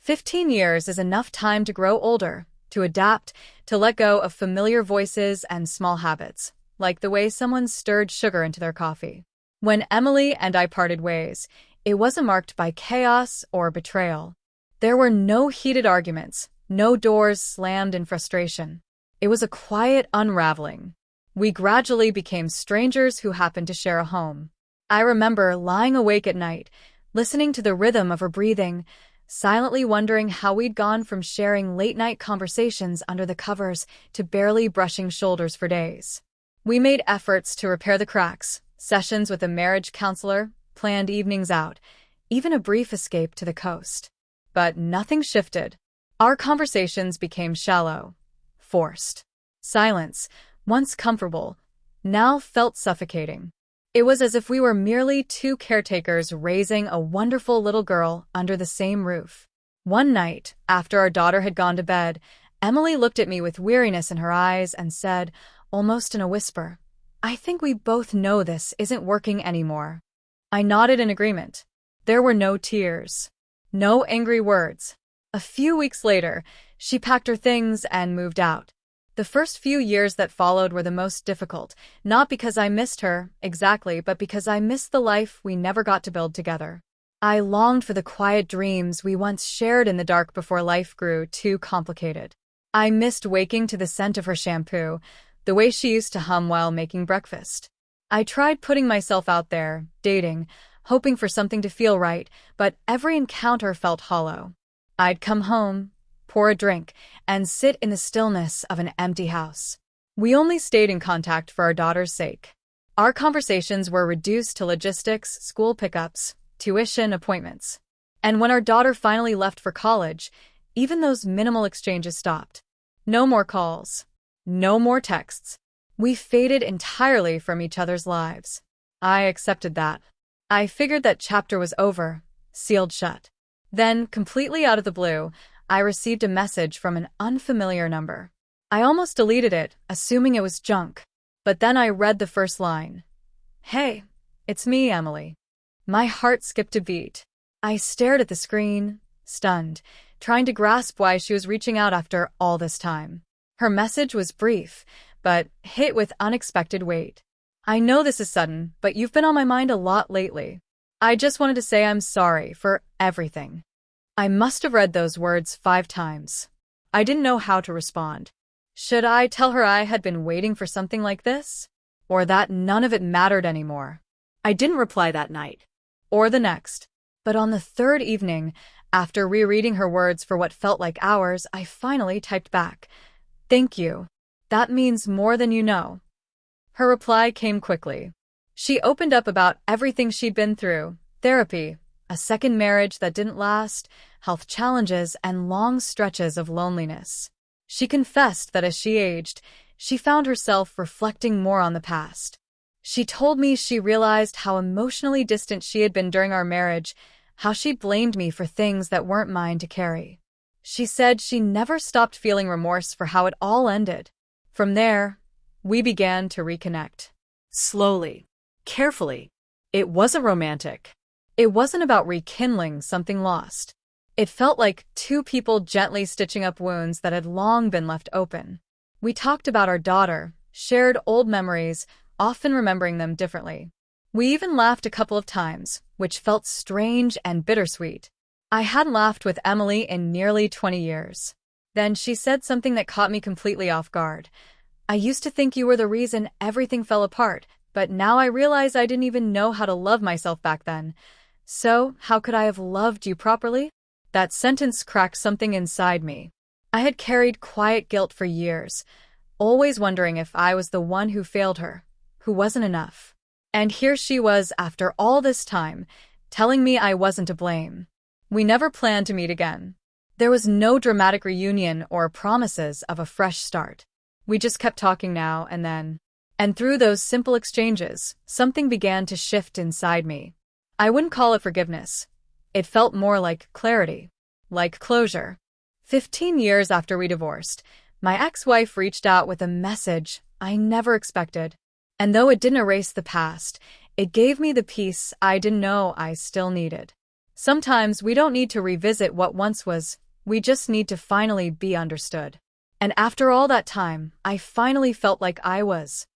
15 years is enough time to grow older, to adapt, to let go of familiar voices and small habits, like the way someone stirred sugar into their coffee. When Emily and I parted ways, it wasn't marked by chaos or betrayal. There were no heated arguments, no doors slammed in frustration. It was a quiet unraveling. We gradually became strangers who happened to share a home. I remember lying awake at night, listening to the rhythm of her breathing, silently wondering how we'd gone from sharing late-night conversations under the covers to barely brushing shoulders for days. We made efforts to repair the cracks, sessions with a marriage counselor, planned evenings out, even a brief escape to the coast. But nothing shifted. Our conversations became shallow, forced. Silence, once comfortable, now felt suffocating. It was as if we were merely two caretakers raising a wonderful little girl under the same roof. One night, after our daughter had gone to bed, Emily looked at me with weariness in her eyes and said, almost in a whisper, "I think we both know this isn't working anymore." I nodded in agreement. There were no tears, no angry words. A few weeks later, she packed her things and moved out. The first few years that followed were the most difficult, not because I missed her, exactly, but because I missed the life we never got to build together. I longed for the quiet dreams we once shared in the dark before life grew too complicated. I missed waking to the scent of her shampoo, the way she used to hum while making breakfast. I tried putting myself out there, dating, hoping for something to feel right, but every encounter felt hollow. I'd come home, pour a drink, and sit in the stillness of an empty house. We only stayed in contact for our daughter's sake. Our conversations were reduced to logistics, school pickups, tuition, appointments. And when our daughter finally left for college, even those minimal exchanges stopped. No more calls. No more texts. We faded entirely from each other's lives. I accepted that. I figured that chapter was over, sealed shut. Then, completely out of the blue, I received a message from an unfamiliar number. I almost deleted it, assuming it was junk. But then I read the first line. "Hey, it's me, Emily." My heart skipped a beat. I stared at the screen, stunned, trying to grasp why she was reaching out after all this time. Her message was brief, but hit with unexpected weight. "I know this is sudden, but you've been on my mind a lot lately. I just wanted to say I'm sorry for everything." I must have read those words 5 times. I didn't know how to respond. Should I tell her I had been waiting for something like this? Or that none of it mattered anymore? I didn't reply that night. Or the next. But on the 3rd evening, after rereading her words for what felt like hours, I finally typed back, "Thank you. That means more than you know." Her reply came quickly. She opened up about everything she'd been through: therapy, a second marriage that didn't last, health challenges, and long stretches of loneliness. She confessed that as she aged, she found herself reflecting more on the past. She told me she realized how emotionally distant she had been during our marriage, how she blamed me for things that weren't mine to carry. She said she never stopped feeling remorse for how it all ended. From there, we began to reconnect. Slowly, carefully. It wasn't romantic. It wasn't about rekindling something lost. It felt like two people gently stitching up wounds that had long been left open. We talked about our daughter, shared old memories, often remembering them differently. We even laughed a couple of times, which felt strange and bittersweet. I hadn't laughed with Emily in nearly 20 years. Then she said something that caught me completely off guard. "I used to think you were the reason everything fell apart, but now I realize I didn't even know how to love myself back then. So, how could I have loved you properly?" That sentence cracked something inside me. I had carried quiet guilt for years, always wondering if I was the one who failed her, who wasn't enough. And here she was, after all this time, telling me I wasn't to blame. We never planned to meet again. There was no dramatic reunion or promises of a fresh start. We just kept talking now and then. And through those simple exchanges, something began to shift inside me. I wouldn't call it forgiveness. It felt more like clarity, like closure. 15 years after we divorced, my ex-wife reached out with a message I never expected. And though it didn't erase the past, it gave me the peace I didn't know I still needed. Sometimes we don't need to revisit what once was, we just need to finally be understood. And after all that time, I finally felt like I was